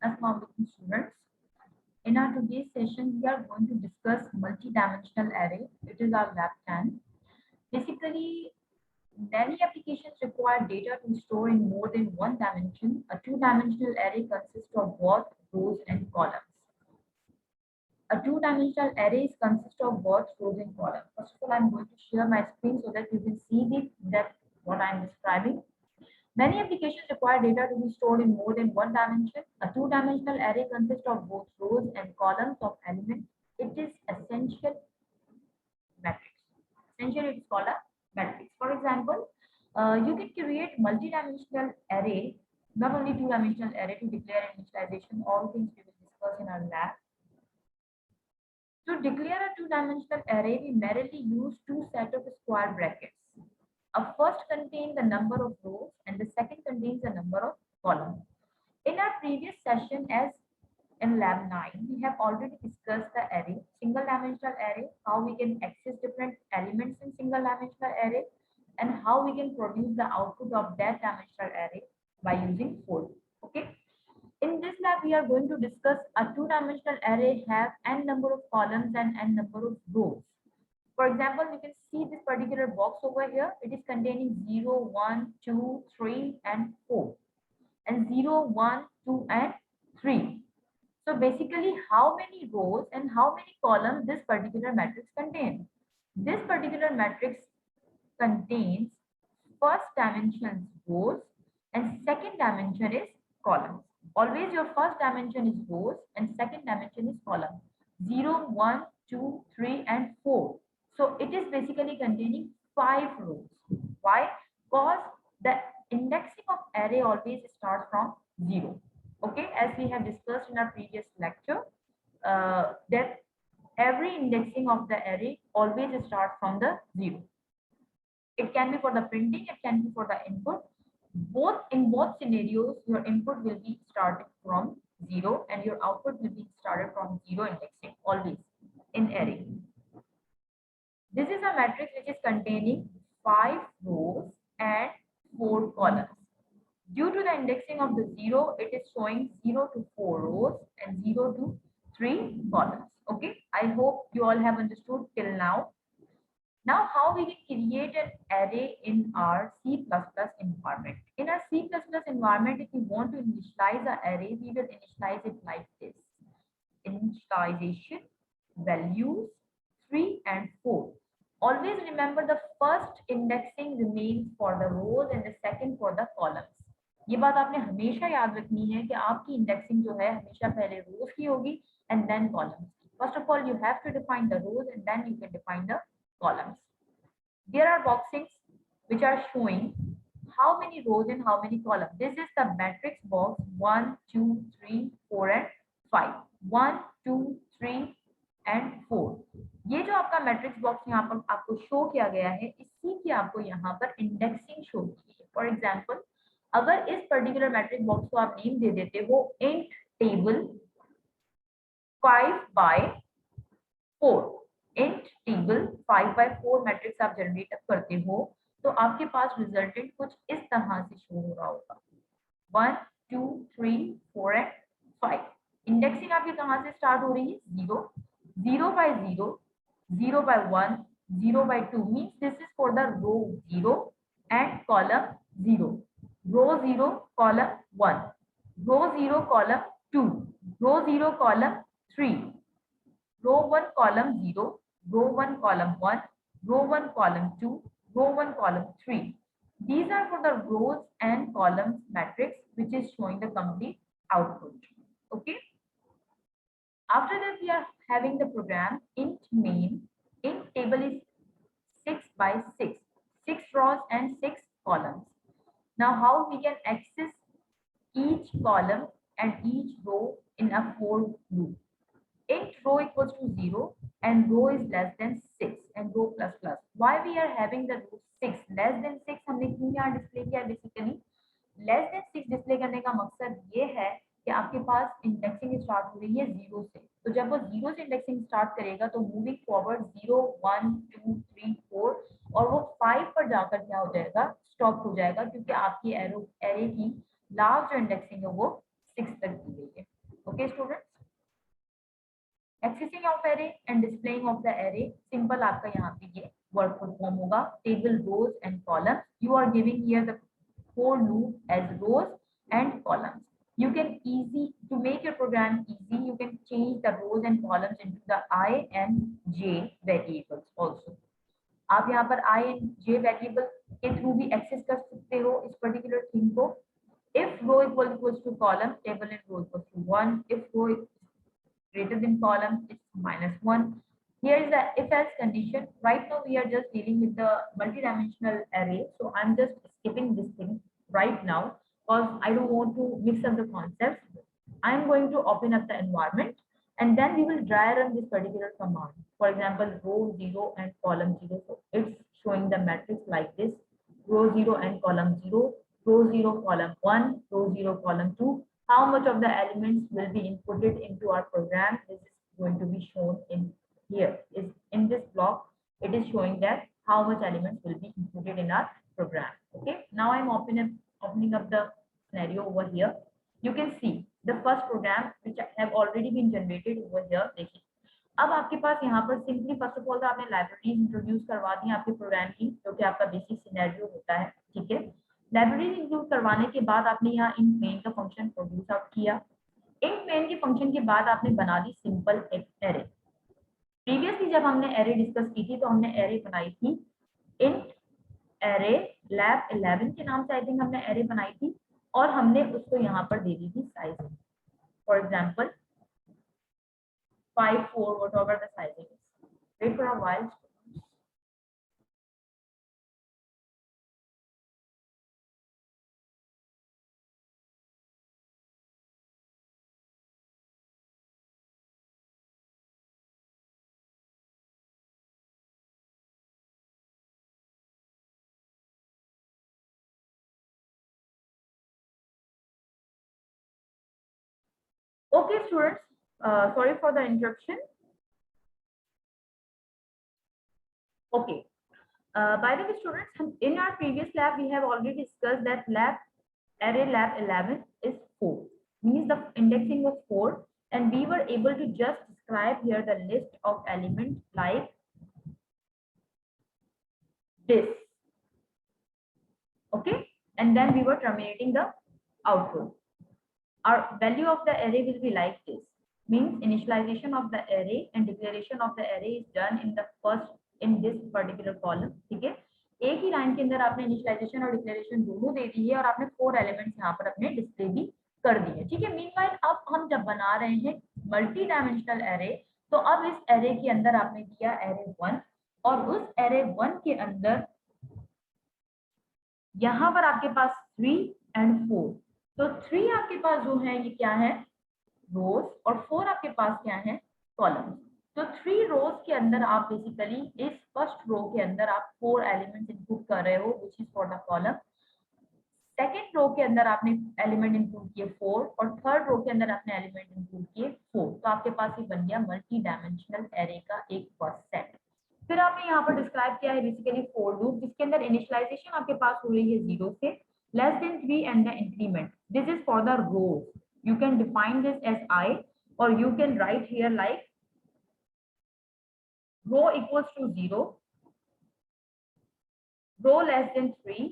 Assalamu alaikum students. In our today's session, we are going to discuss multi-dimensional array. It is our lab 10. Basically, many applications require data to store in more than one dimension. A two-dimensional array consists of both rows and columns. A two-dimensional array consists of both rows and columns. First of all, I'm going to share my screen so that you can see what I'm describing. Many applications require data to be stored in more than one dimension. A two-dimensional array consists of both rows and columns of elements. It is essential matrix. Essentially, it's called a matrix. For example, you can create multi-dimensional array, not only two-dimensional array, to declare initialization. All things we will discuss in our lab. To declare a two-dimensional array, we merely use two sets of square brackets. A first contains the number of rows and the second contains the number of columns. In our previous session, as in lab 9, we have already discussed the array, single dimensional array, how we can access different elements in single dimensional array, and how we can produce the output of that dimensional array by using for. Okay. In this lab, we are going to discuss a two-dimensional array have n number of columns and n number of rows. For example, you can see this particular box over here. It is containing 0, 1, 2, 3, and 4. And 0, 1, 2, and 3. So basically, how many rows and how many columns this particular matrix contains? This particular matrix contains first dimension is rows and second dimension is columns. Always your first dimension is rows and second dimension is column. 0, 1, 2, 3, and 4. So it is basically containing 5 rows. Why? Because the indexing of array always starts from 0. Okay, as we have discussed in our previous lecture, that every indexing of the array always starts from the 0. It can be for the printing, it can be for the input. In both scenarios, your input will be started from 0 and your output will be started from 0 indexing always in array. This is a matrix which is containing 5 rows and 4 columns. Due to the indexing of the 0, it is showing 0 to 4 rows and 0 to 3 columns. Okay, I hope you all have understood till now. Now, how we can create an array in our C++ environment. In our C++ environment, if we want to initialize an array, we will initialize it like this. Initialization, values, 3 and 4. Always remember the first indexing remains for the rows and the second for the columns. ये बात आपने हमेशा याद रखनी है कि आपकी indexing जो है हमेशा पहले रोज की होगी and then columns. First of all, you have to define the rows and then you can define the columns. There are boxes which are showing how many rows and how many columns. This is the matrix box 1, 2, 3, 4 and 5. 1, 2, 3 and 4. ये जो आपका matrix box यहाँ पर आपको show किया गया है, इसी की आपको यहाँ पर इंडेक्सिंग शो की है. फॉर एग्जाम्पल, अगर इस पर्टिकुलर मैट्रिक्स बॉक्स को आप नेम दे देते हो int table 5 by 4, int table 5 by 4 matrix आप जनरेट करते हो, तो आपके पास रिजल्टेंट कुछ इस तरह से शो हो रहा होगा. 1, 2, 3, 4 and 5. इंडेक्सिंग आपकी कहाँ से स्टार्ट हो रही है? 0, 0 by 0, 0 by 1, 0 by 2 means this is for the row 0 and column 0. Row 0, column 1. Row 0, column 2. Row 0, column 3. Row 1, column 0. Row 1, column 1. Row 1, column 2. Row 1, column 3. These are for the rows and columns matrix which is showing the complete output. Okay. After that, we are having the program int main. Int table is 6 by 6. 6 rows and 6 columns. Now, how we can access each column and each row in a for loop. Int row equals to 0 and row is less than 6 and row plus plus. Why we are having the row 6 less than 6? हमने क्यों यहाँ display किया? Basically less than 6 display करने का मकसद ये है कि आपके पास इंडेक्सिंग स्टार्ट हो रही है 0 से, तो जब वो 0 से इंडेक्सिंग स्टार्ट करेगा तो मूविंग फॉरवर्ड 0, 1, 2, 3, 4 और वो 5 पर जाकर क्या हो जाएगा? स्टॉप हो जाएगा, क्योंकि आपकी एरे की लास्ट जो इंडेक्सिंग है वो 6 तक दी गई है. Okay students, accessing of array and displaying of the array, simple आपका यहाँ पे ये वर्ड परफॉर्म होगा. Table rows and columns, you are giving here the for loop as rows and columns. You can easy to make your program easy, you can change the rows and columns into the I and j variables also. आप यहाँ पर I and j variable के through भी access कर सकते हो इस particular thing को. If row equals to column, table and row equals to 1. If row is greater than column, it's -1. Here is the if else condition. Right now we are just dealing with the multi-dimensional array, so I'm just skipping this thing right now because I don't want to mix up the concepts. I'm going to open up the environment and then we will dry run this particular command. For example, row 0 and column 0. So it's showing the matrix like this: row 0 and column 0, row 0 column 1, row 0 column 2. How much of the elements will be inputted into our program is going to be shown in here. Is in this block it is showing that how much elements will be included in our program. Okay, now I'm opening up the scenario over here. You can see the first program which have already been generated over here. देखिए अब आपके पास यहाँ पर simply first of all तो आपने libraries introduce करवा दी आपके programme की, जो कि आपका बेसिक सिनेरियो होता है. ठीक है, लाइब्रेरीज इंक्लूड करवाने के बाद आपने यहाँ इन मेन का फंक्शन प्रोड्यूस आउट किया. इन मेन के फंक्शन के बाद आपने बना दी सिंपल एक एरे. प्रीवियसली जब हमने एरे डिस्कस की थी तो हमने एरे बनाई थी इंट एरे लैब 11 के नाम से आई थिंक हमने एरे बनाई थी और हमने उसको यहाँ पर दे दी थी size. For example 5 4 whatever the sizing is. Wait for a while. Okay students, sorry for the interruption. Okay, by the way students, in our previous lab we have already discussed that array lab 11 is 4, means the indexing was 4 and we were able to just describe here the list of elements like this. Okay, and then we were terminating the output. Our value of the array will be like this, means initialization of the array and declaration of the array is done in this particular column. ठीक है, एक ही line के अंदर आपने initialisation और declaration दोनों दे दी है और आपने 4 एलिमेंट्स यहाँ पर अपने डिस्प्ले भी कर दिए. ठीक है, मीनवाइल अब हम जब बना रहे हैं मल्टी डायमेंशनल एरे, तो अब इस एरे के अंदर आपने दिया एरे 1 और उस एरे 1 के अंदर यहाँ पर आपके पास 3 and 4. तो 3 आपके पास जो है ये क्या है, रोज, और 4 आपके पास क्या है, कॉलम्स. तो 3 रोज के अंदर आप बेसिकली इस फर्स्ट रो के अंदर आप 4 एलिमेंट्स इनपुट कर रहे हो which is for the column. Second row के अंदर आपने एलिमेंट इंक्लूड किए 4 और थर्ड रो के अंदर आपने एलिमेंट इंक्लूड किए 4. तो आपके पास ये बन गया मल्टी डायमेंशनल एरे का एक फर्स्ट सेट. फिर आपने यहाँ पर डिस्क्राइब किया है बेसिकली फॉर लूप जिसके अंदर इनिशियलाइजेशन आपके पास हो रही है 0 से less than 3 and the increment. This is for the row. You can define this as I or you can write here like row equals to 0, row less than 3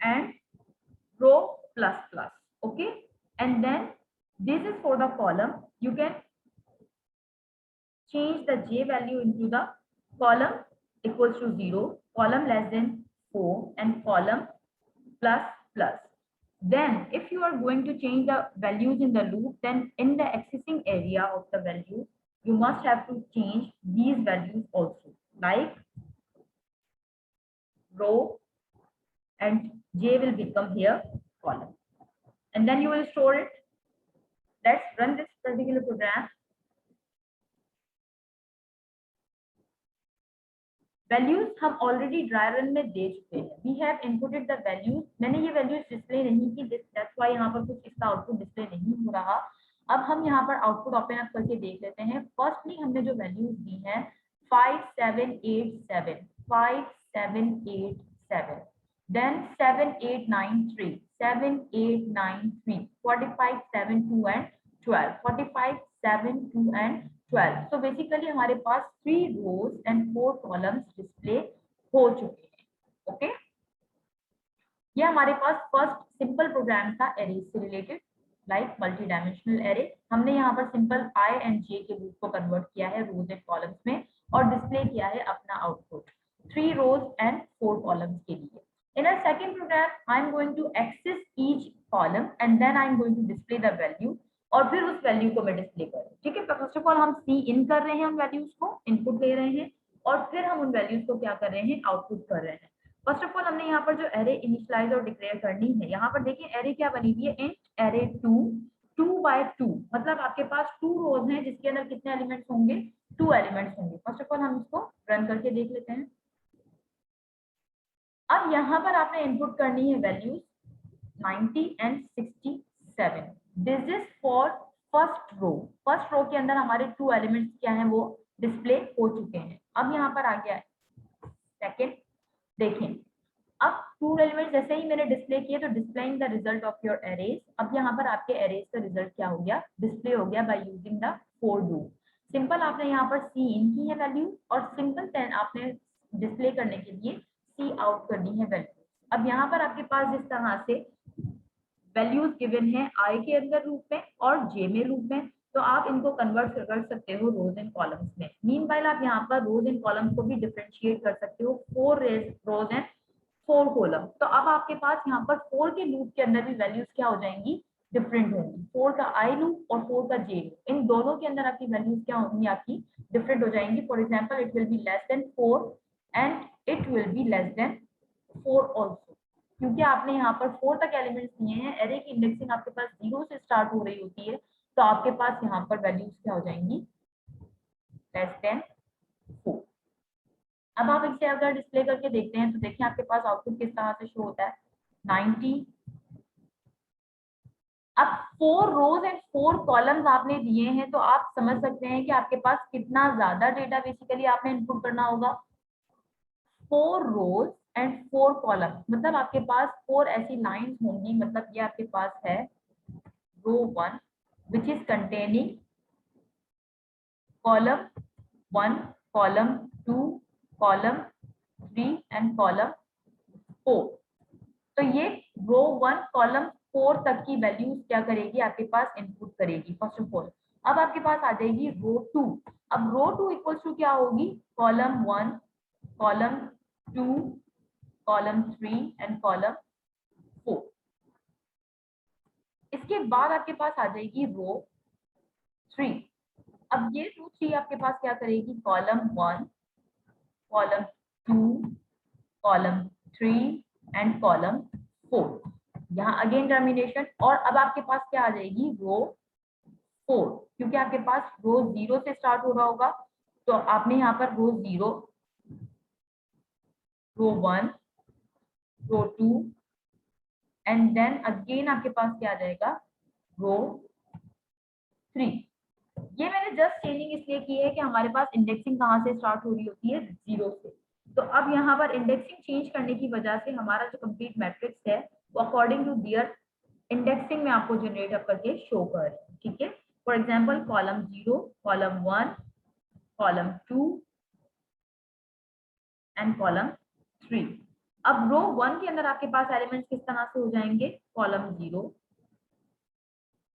and row plus plus. Okay, and then this is for the column. You can change the j value into the column equals to 0, column less than 4 and column plus plus. Then if you are going to change the values in the loop, then in the accessing area of the value you must have to change these values also, like row and j will become here column, and then you will store it. Let's run this particular program. Values हम already dry run में दे चुके हैं. We have inputed the values. मैंने ये values display नहीं की, that's why यहाँ पर कुछ इसका आउटपुट डिस्प्ले नहीं हो रहा. अब हम यहाँ पर आउटपुट ओपन अप करके देख लेते हैं. फर्स्टली हमने जो वैल्यूज दी हैं 5787, 5787, then 7893, 7 8 9 3 45 7 2 and 12 45 7 2 and 12 so basically हमारे पास 3 rows and 4 columns डिस्प्ले हो चुके हैं ओके ये हमारे पास फर्स्ट सिंपल प्रोग्राम था एरे से related like multi dimensional array हमने यहाँ पर सिंपल आई एंड जे के रूप को कन्वर्ट किया है रोज एंड कॉलम्स में और डिस्प्ले किया है अपना आउटपुट 3 rows and 4 columns के लिए in a second program I am going to access each column and then I am going to display the value और फिर उस वैल्यू को मैं डिस्प्ले करूँ ठीक है फर्स्ट ऑफ ऑल हम सी इन कर रहे हैं उन वैल्यूज को इनपुट ले रहे हैं और फिर हम उन वैल्यूज को क्या कर रहे हैं आउटपुट कर रहे हैं फर्स्ट ऑफ ऑल हमने यहाँ पर जो एरे इनिशियलाइज और डिक्लेयर करनी है यहाँ पर देखिए एरे क्या बनी हुई है इंट एरे 2 2 बाय 2 मतलब आपके पास 2 रोज हैं जिसके अंदर कितने एलिमेंट्स होंगे 2 एलिमेंट्स होंगे फर्स्ट ऑफ ऑल हम इसको रन करके देख लेते हैं अब यहाँ पर आपने इनपुट करनी है values 90 and 67 this is for first row के अंदर हमारे 2 एलिमेंट्स क्या हैं वो डिस्प्ले हो चुके हैं अब यहाँ पर आ गया है सेकेंड देखें अब 2 एलिमेंट्स जैसे ही मैंने डिस्प्ले किए तो displaying the result of your arrays अब यहाँ पर आपके एरेज का रिजल्ट क्या हो गया डिस्प्ले हो गया by using the four do simple आपने यहाँ पर सी इन की है वैल्यू और सिंपल 10 आपने डिस्प्ले करने के लिए सी आउट करनी है वैल्यू अब यहाँ पर आपके पास जिस तरह से वैल्यूज गिवन है आई के अंदर रूप में और जे में रूप में तो आप इनको कन्वर्ट कर सकते हो रोज एंड कॉलम्स में मीनवाइल आप यहाँ पर रोज एंड कॉलम्स को भी डिफरेंशिएट कर सकते हो 4 रोज एंड 4 कॉलम तो अब आपके पास यहाँ पर 4 के लूप के अंदर भी वैल्यूज क्या हो जाएंगी डिफरेंट होंगी 4 का आई लूप और 4 का जे लूप इन दोनों के अंदर आपकी वैल्यूज क्या होंगी आपकी डिफरेंट हो जाएंगी for example it will be less than 4 and it will be less than 4 also क्योंकि आपने यहाँ पर 4 तक एलिमेंट्स दिए हैं एरे की इंडेक्सिंग आपके पास 0 से स्टार्ट हो रही होती है तो आपके पास यहाँ पर वैल्यूज क्या हो जाएंगी लेस देन 4 अब आप इसे अगर डिस्प्ले करके देखते हैं तो देखिए आपके पास आउटपुट किस तरह से शो होता है 90 अब 4 रोज एंड 4 कॉलम्स आपने दिए हैं तो आप समझ सकते हैं कि आपके पास कितना ज्यादा डेटा बेसिकली आपने इनपुट करना होगा 4 रोज एंड 4 कॉलम मतलब आपके पास 4 ऐसी लाइंस होंगी मतलब ये आपके पास है रो 1 which is containing column 1 column 2 column 3 and column 4 तो ये रो 1 कॉलम 4 तक की वैल्यूज क्या करेगी आपके पास इनपुट करेगी फर्स्ट ऑफ ऑल अब आपके पास आ जाएगी रो 2 अब रो 2 इक्वल्स टू क्या होगी column 1 column 2 column 3 and column 4 इसके बाद आपके पास आ जाएगी रो 3 अब ये रो 3 आपके पास क्या करेगी column 1 column 2 column 3 and column 4 यहाँ अगेन टर्मिनेशन और अब आपके पास क्या आ जाएगी रो 4 क्योंकि आपके पास रो 0 से स्टार्ट हो रहा होगा तो आपने यहाँ पर रो 0 रो 1 रो 2 एंड देन अगेन आपके पास क्या आ जाएगा रो 3 ये मैंने जस्ट चेंजिंग इसलिए की है कि हमारे पास इंडेक्सिंग कहाँ से स्टार्ट हो रही होती है 0 से तो अब यहाँ पर इंडेक्सिंग चेंज करने की वजह से हमारा जो कंप्लीट मैट्रिक्स है वो अकॉर्डिंग टू दियर इंडेक्सिंग में आपको जनरेट अप करके शो कर रहे हैं ठीक है for example column 0 column 1 column 2 and column 3 अब रो 1 के अंदर आपके पास एलिमेंट्स किस तरह से हो जाएंगे column 0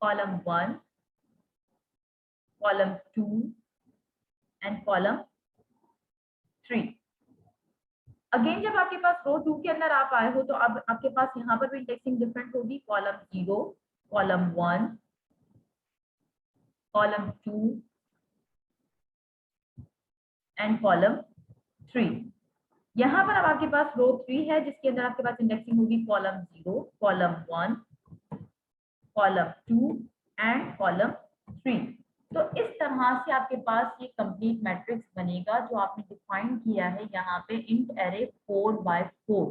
column 1 column 2 and column 3 again जब आपके पास रो 2 के अंदर आप आए हो तो अब आपके पास यहाँ पर भी इंडेक्सिंग डिफरेंट होगी column 0 column 1 column 2 and column 3 यहाँ पर अब आपके पास रो 3 है जिसके अंदर आपके पास इंडेक्सिंग होगी column 0 column 1 column 2 and column 3 तो इस तरह से आपके पास ये कंप्लीट मैट्रिक्स बनेगा जो आपने डिफाइन किया है यहाँ पे इंट एरे 4x4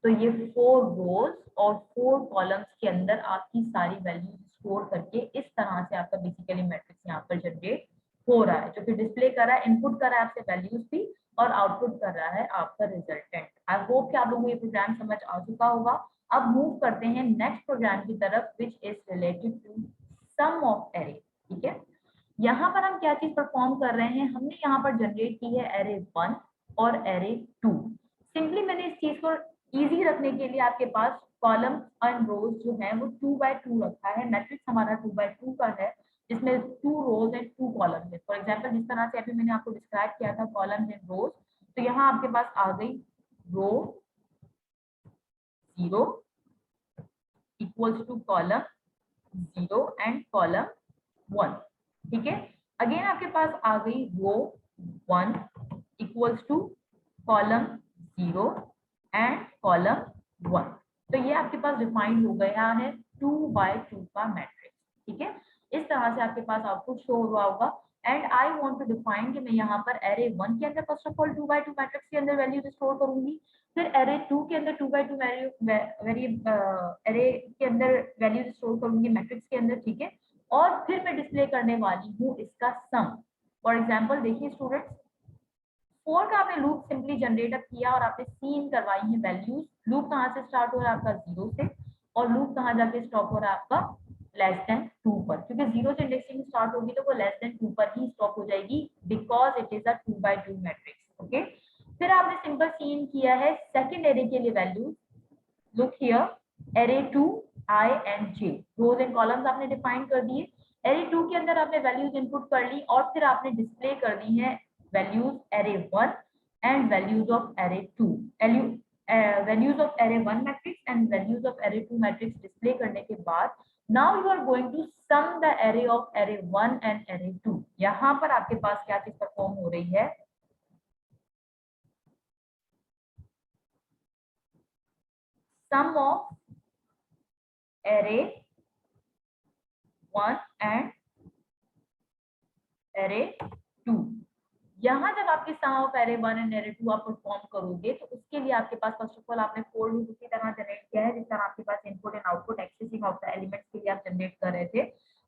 तो ये 4 रोज और 4 कॉलम्स के अंदर आपकी सारी वैल्यूज स्टोर करके इस तरह से आपका बेसिकली मैट्रिक्स यहाँ पर जनरेट हो रहा है जो कि डिस्प्ले कर रहा है इनपुट कर रहा है आपसे वैल्यूज भी और आउटपुट कर रहा है आपका रिजल्टेंट आई होप कि आप लोगों को ये प्रोग्राम समझ आ चुका होगा अब मूव करते हैं नेक्स्ट प्रोग्राम की तरफ which is related to sum of array. ठीक है, यहाँ पर हम क्या चीज परफॉर्म कर रहे हैं, हमने यहाँ पर जनरेट की है एरे 1 और एरे 2। सिंपली मैंने इस चीज को इजी रखने के लिए आपके पास कॉलम एंड रोज जो है वो 2 बाय 2 रखा है। मैट्रिक्स हमारा 2 बाय 2 का है जिसमें 2 रोज एंड 2 कॉलम है। फॉर एग्जाम्पल जिस तरह से अभी मैंने आपको डिस्क्राइब किया था कॉलम एंड रोज, तो यहाँ आपके पास आ गई row 0 equals to column 0 and column 1। ठीक है, अगेन आपके पास आ गई row 1 equals to column 0 and column 1। तो ये आपके पास डिफाइंड हो गया है 2 बाय 2 का मैट्रिक्स। ठीक है, इस तरह से आपके पास आउटपुट शो हुआ होगा। And I want to define कि मैं यहाँ पर एरे 1 के अंदर first of all 2 by 2 matrix के अंदर वैल्यूज स्टोर करूंगी, फिर एरे 2 के अंदर 2 बाय 2 एरे के अंदर वैल्यूज स्टोर करूंगी मैट्रिक्स के अंदर। ठीक है, और फिर मैं डिस्प्ले करने वाली हूँ इसका सम। फॉर एग्जाम्पल देखिए स्टूडेंट्स, 4 का आपने लूप सिंपली जनरेट अप किया और आपने सीन करवाई है वैल्यूज। लूप कहाँ से स्टार्ट हो रहा है आपका 0 से, और लूप कहाँ जाके स्टॉप हो रहा है आपका लेस देन 2 पर, क्योंकि 0 से इंडेक्सिंग स्टार्ट होगी तो वो लेस देन 2 पर ही स्टॉप हो जाएगी because it is a 2 by 2 matrix. Okay, फिर आपने सिंपल सीन किया है सेकंड एरे के लिए values. Look here, array 2 I and J rows and columns आपने डिफाइन कर दिए। एरे 2 के अंदर आपने वैल्यूज इनपुट कर ली और फिर आपने डिस्प्ले कर दी है values array 1 and values of array 2, values of array 1 matrix and values of array 2 matrix display करने के बाद now you are going to sum the array of array 1 and array 2। यहाँ पर आपके पास क्या चीज परफॉर्म हो रही है, sum of array 1 and array 2। यहाँ जब आपके sum of array 1 and array 2 आप परफॉर्म करोगे तो उसके लिए आपके पास फर्स्ट ऑफ ऑल आपने फोर लूप उसी तरह जनरेट किया है जिस तरह आपके पास input and output accessing of the elements के लिए आप जनरेट कर रहे थे।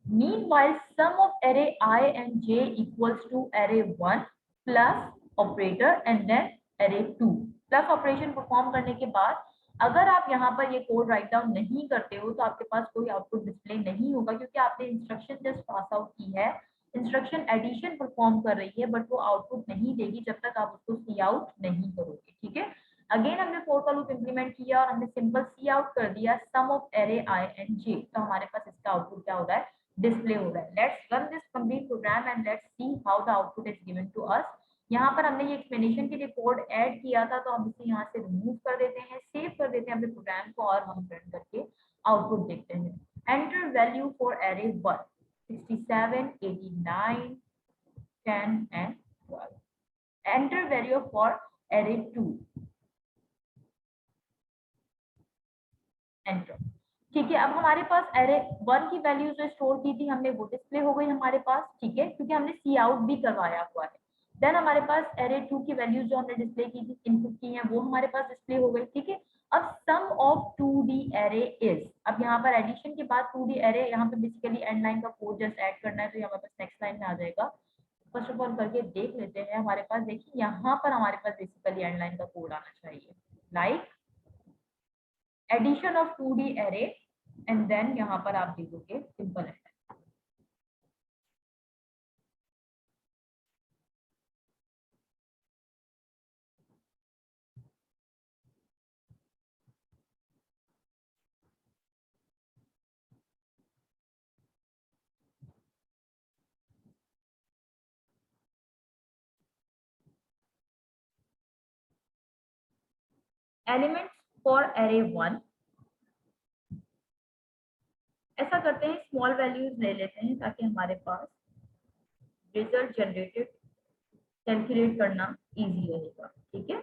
Meanwhile sum of array I and J equals to array 1 plus operator and then array 2। Plus operation perform करने के बाद अगर आप यहाँ पर ये कोड राइट डाउन नहीं करते हो तो आपके पास कोई आउटपुट डिस्प्ले नहीं होगा, क्योंकि आपने इंस्ट्रक्शन जस्ट पास आउट की है। इंस्ट्रक्शन एडिशन परफॉर्म कर रही है बट वो आउटपुट नहीं देगी जब तक आप उसको सी आउट नहीं करोगे। ठीक है, अगेन हमने फोर का लूप इंप्लीमेंट किया और हमने सिंपल सी आउट कर दिया सम ऑफ एरे आई एंड जे, तो हमारे पास इसका आउटपुट क्या हो रहा है, डिस्प्ले हो रहा है। Let's run this complete program and let's see how the output is given to us. यहाँ पर हमने ये एक्सप्लेनेशन के लिए कोड ऐड किया था, तो हम इसे यहाँ से रिमूव कर देते हैं, सेव कर देते हैं अपने प्रोग्राम को और हम रन करके आउटपुट देखते हैं। Enter value for array 1 67, 89, 10 and 12. Enter value for array 2. Enter. ठीक है, अब हमारे पास एरे 1 की वैल्यू जो स्टोर की थी हमने वो डिस्प्ले हो गई हमारे पास। ठीक है, क्योंकि हमने सी आउट भी करवाया हुआ है। देन हमारे पास एरे 2 की वैल्यूज जो हमने डिस्प्ले की थी इनपुट की हैं वो हमारे पास डिस्प्ले हो गई। ठीक है, अब सम ऑफ 2D एरे इज, अब यहाँ पर एडिशन के बाद 2D एरे, यहाँ पे बेसिकली एंड लाइन का कोड जस्ट ऐड करना है तो हमारे पास नेक्स्ट लाइन में आ जाएगा। फर्स्ट ऑफ ऑल करके देख लेते हैं। हमारे पास देखिए यहाँ पर हमारे पास बेसिकली एंड लाइन का कोड आना चाहिए, like addition of 2D array and then यहाँ पर आप देखोगे सिंपल है। एलिमेंट्स फॉर एरे 1, ऐसा करते हैं स्मॉल वैल्यूज ले लेते हैं ताकि हमारे पास रिजल्ट जनरेटेड कैलकुलेट करना इजी रहेगा। ठीक है,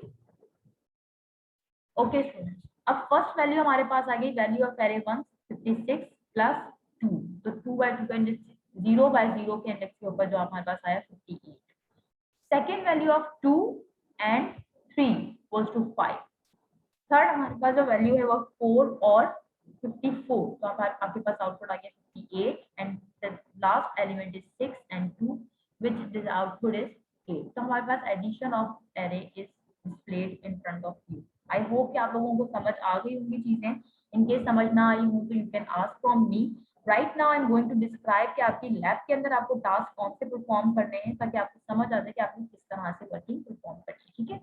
ओके स्टूडेंट्स, अब फर्स्ट वैल्यू हमारे पास आ गई, वैल्यू ऑफ एरे 1 56 प्लस 2, तो 2 बाय 2 का इंडेक्स 0 बाय 0 के इंडेक्स के ऊपर जो हमारे पास आया 58। Second value of 2 and 3 equals to 5। Third हमारे पास जो वैल्यू है वो 4 और 54, तो आपके पास आउटपुट आ गया 58 and the last element is 6 and 2 which this output is 8। तो हमारे पास addition of array is displayed in front of you. I hope कि आप लोगों को समझ आ गई होंगी चीजें। इनकेस समझ ना आई हूँ तो you can ask from me. Right now I am going to describe कि आपकी लैब के अंदर आपको टास्क कौन से परफॉर्म करने हैं, ताकि आपको समझ आ जाए कि आपने किस तरह से वर्किंग परफॉर्म करनी है। ठीक है,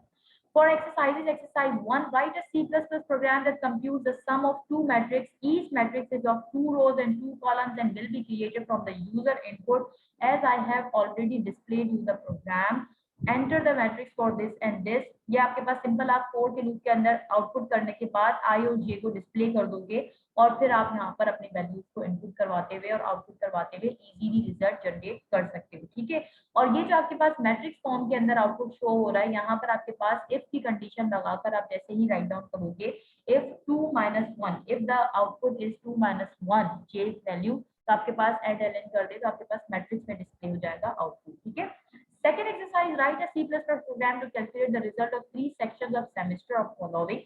for exercises, exercise 1, write a C++ program that computes the sum of two matrices. Each matrix is of 2 rows and 2 columns and will be created from the user input. As I have already displayed you the program, enter the matrix for this and this. ये आपके पास simple, आप four के loop के अंदर output करने के बाद आई और जे को डिस्प्ले कर दोगे और फिर आप यहाँ पर अपने वैल्यूज को इनपुट करवाते हुए और आउटपुट करवाते हुए इजीली रिजल्ट जनरेट कर सकते हो। ठीक है, और ये जो आपके पास मैट्रिक्स फॉर्म के अंदर आउटपुट शो हो रहा है, यहाँ पर आपके पास इफ की कंडीशन लगाकर आप जैसे ही राइट डाउन करोगे, if 2 - 1, if the output is 2 - 1 J value, तो आपके पास एड एलएन कर दे तो आपके पास मैट्रिक्स में डिस्प्ले हो जाएगा आउटपुट। ठीक है, second exercise, write a C++ program to calculate the result of 3 sections of semester of following.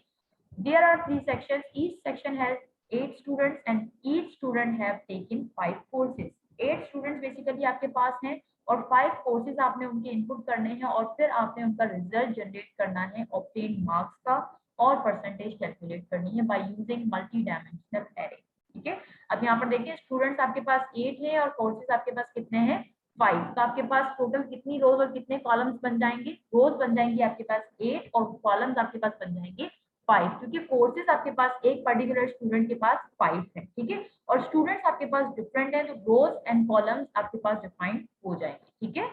There are 3 sections. Each section has 8 students and each student have taken 5 courses. 8 students basically आपके पास हैं और 5 courses आपने उनके input करने हैं और फिर आपने उनका रिजल्ट जनरेट करना है ऑब्टेन मार्क्स का और परसेंटेज कैलकुलेट करनी है by using multi dimensional array. ठीक है, अब यहाँ पर देखिए स्टूडेंट्स आपके पास 8 है और कोर्सेज आपके पास कितने हैं 5, तो आपके पास टोटल कितनी रोज और कितने कॉलम्स बन जाएंगे, रोज बन जाएंगे आपके पास 8 और कॉलम्स आपके पास बन जाएंगे 5, क्योंकि कोर्सेज आपके पास एक पर्टिकुलर स्टूडेंट के पास 5 है। ठीक है, और स्टूडेंट्स आपके पास डिफरेंट है तो रोज एंड कॉलम्स आपके पास डिफाइंड हो जाएंगे। ठीक है,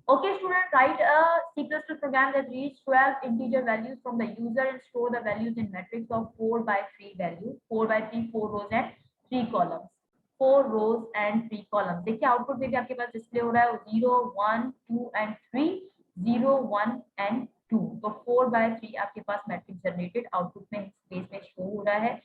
okay student, write a C++ program that reads 12 integer values from the user and store the values in matrix of 4/3 values, 4/3, 4 rows and 3 columns, 4 rows and 3 columns। देखिए output में भी आपके पास display हो रहा है 0 1 2 and 3, 0 1 and 2, तो 4/3 आपके पास matrix generated output में स्पेस में शो हो रहा है।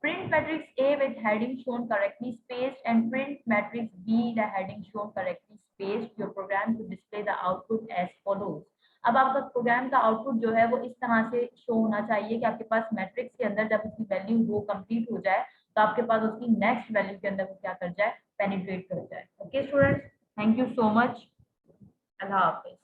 Print matrix A with heading shown correctly spaced and print matrix B the heading shown correctly spaced your program to display the output as follows। अब आपका programme का output जो है वो इस तरह से शो होना चाहिए कि आपके पास मैट्रिक्स के अंदर जब उसकी वैल्यू रो कंप्लीट हो जाए तो आपके पास उसकी नेक्स्ट वैल्यू के अंदर वो क्या कर जाए, पेनिट्रेट कर जाए। Okay students, thank you so much, Allah Hafiz.